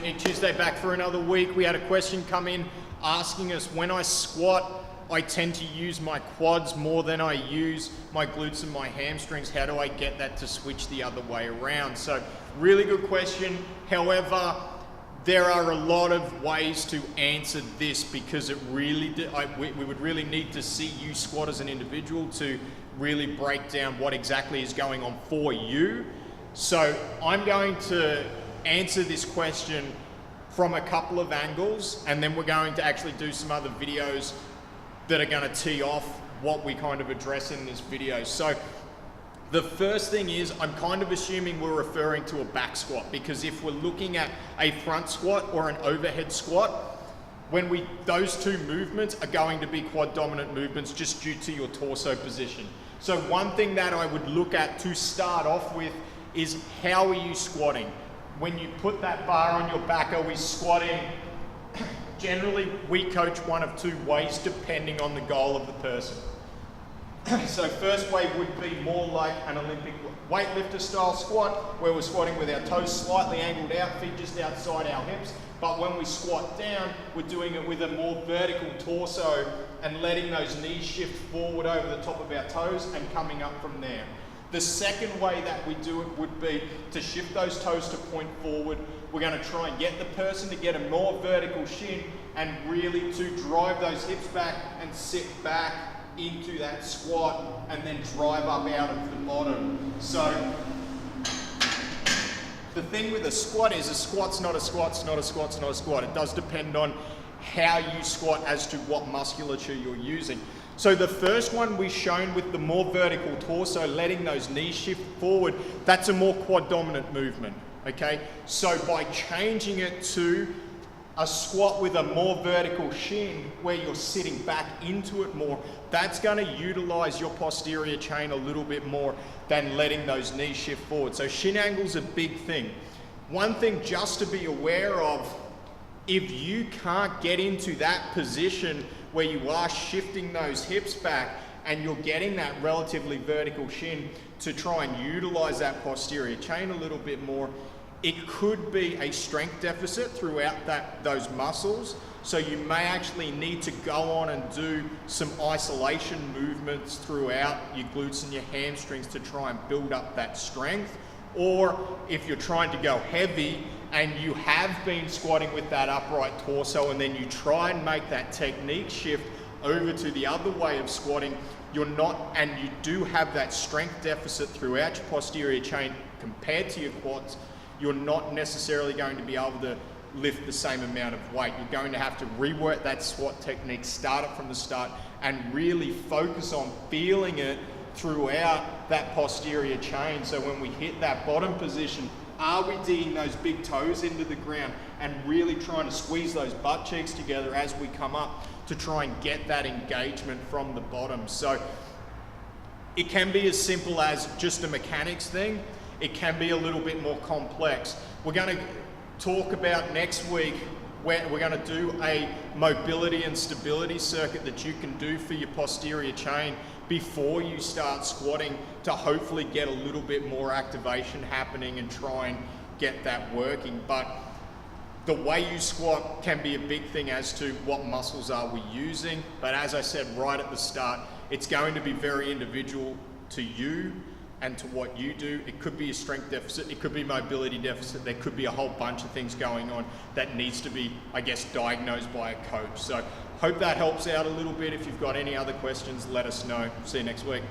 Fitnik Tuesday back for another week. We had a question come in asking us, when I squat, I tend to use my quads more than I use my glutes and my hamstrings. How do I get that to switch the other way around? So really good question. However, there are a lot of ways to answer this because it really, we would really need to see you squat as an individual to really break down what exactly is going on for you. So I'm going to answer this question from a couple of angles, and then we're going to actually do some other videos that are going to tee off what we kind of address in this video. So the first thing is, I'm kind of assuming we're referring to a back squat, because if we're looking at a front squat or an overhead squat, those two movements are going to be quad dominant movements just due to your torso position. So one thing that I would look at to start off with is, how are you squatting? When you put that bar on your back, are we squatting? Generally, we coach one of two ways depending on the goal of the person. So first way would be more like an Olympic weightlifter style squat, where we're squatting with our toes slightly angled out, feet just outside our hips. But when we squat down, we're doing it with a more vertical torso and letting those knees shift forward over the top of our toes and coming up from there. The second way that we do it would be to shift those toes to point forward. We're going to try and get the person to get a more vertical shin and really to drive those hips back and sit back into that squat and then drive up out of the bottom. So the thing with a squat is, a squat's not a squat, it's not a squat, it's not a squat. It does depend on how you squat as to what musculature you're using. So the first one we've shown with the more vertical torso, letting those knees shift forward, that's a more quad dominant movement, okay? So by changing it to a squat with a more vertical shin, where you're sitting back into it more, that's gonna utilize your posterior chain a little bit more than letting those knees shift forward. So shin angle's a big thing. One thing just to be aware of, if you can't get into that position where you are shifting those hips back and you're getting that relatively vertical shin to try and utilize that posterior chain a little bit more, it could be a strength deficit throughout those muscles. So you may actually need to go on and do some isolation movements throughout your glutes and your hamstrings to try and build up that strength. Or if you're trying to go heavy and you have been squatting with that upright torso, and then you try and make that technique shift over to the other way of squatting, you do have that strength deficit throughout your posterior chain compared to your quads, you're not necessarily going to be able to lift the same amount of weight. You're going to have to rework that squat technique, start it from the start, and really focus on feeling it throughout that posterior chain. So when we hit that bottom position, are we digging those big toes into the ground and really trying to squeeze those butt cheeks together as we come up to try and get that engagement from the bottom? So it can be as simple as just a mechanics thing. It can be a little bit more complex. We're going to talk about next week where we're going to do a mobility and stability circuit that you can do for your posterior chain before you start squatting, to hopefully get a little bit more activation happening and try and get that working. But the way you squat can be a big thing as to what muscles are we using. But as I said right at the start, it's going to be very individual to you and to what you do. It could be a strength deficit, it could be mobility deficit, there could be a whole bunch of things going on that needs to be, I guess, diagnosed by a coach. So hope that helps out a little bit. If you've got any other questions, let us know. See you next week.